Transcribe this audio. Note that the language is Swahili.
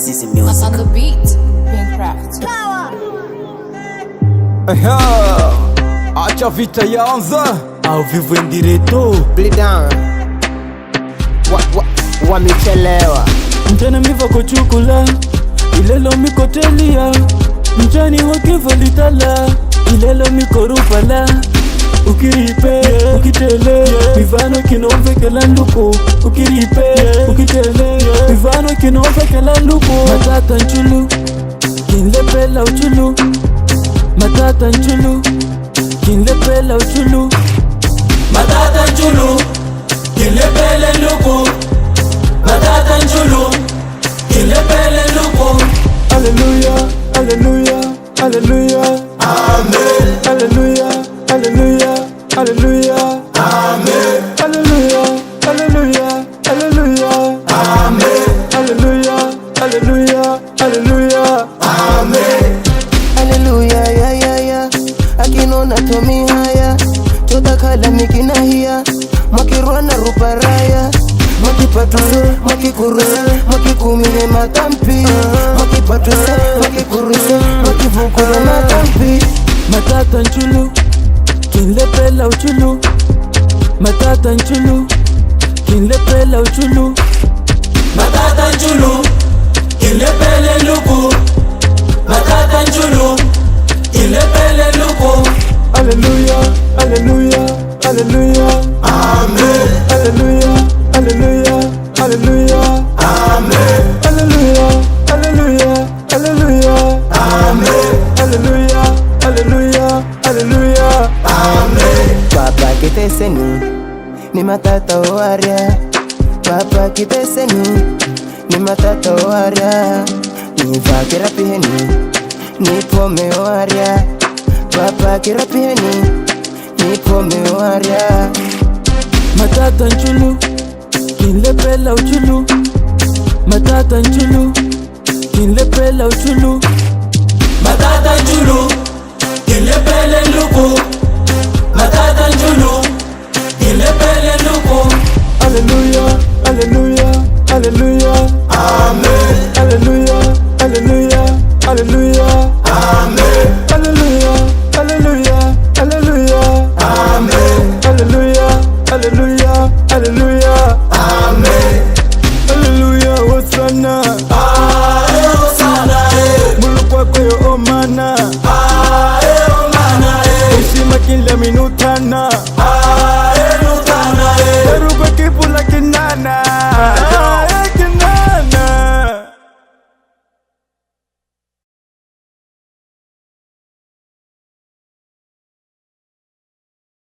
Sisi Music. On the beat, Pinkcraft. Acha vita yanza au vivwe ndireto Blidan wamechelewa. mchana miva kuchukula ilelo mikotelia mchani wakiva litala ilelo mikorupala ukiripe ukitele mivano kinovekela nduko ukiripe ukitele mivano kinovekela nduko matata nchulu kinlepela uchulu matata nchulu kinlepela uchulu matata nchulu kinlepele nduko matata nchulu kinlepele nduko. Hallelujah, hallelujah, hallelujah, amen. Hallelujah, hallelujah, hallelujah, amen. Hallelujah, hallelujah, hallelujah, amen. Hallelujah, hallelujah, hallelujah, amen. Hallelujah, ya ya ya. Akinona tomi haya totakala mikinahia makirwana ruparaya makipatuse makikuruse makikumine matampi makipatuse makikuruse makivukule matampi. Matata nchulu kinlepela uchulu matata nchulu kinlepela uchulu matata nchulu kinlepele luku matata nchulu kinlepele luku. Hallelujah, hallelujah, hallelujah, amen. Hallelujah, hallelujah, hallelujah, amen. Hallelujah, hallelujah, hallelujah, amen. Hallelujah, hallelujah, hallelujah, amen. Papa kiteseni ni matata oaria, papa kiteseni ni matata oaria, ni vakira piheni ni pome oaria, papa kirapiheni ni pome oaria. Matata nchulu kinlepela uchulu matata nchulu kinlepela uchulu matata nchulu kinlepele luku matata nchulu kinlepele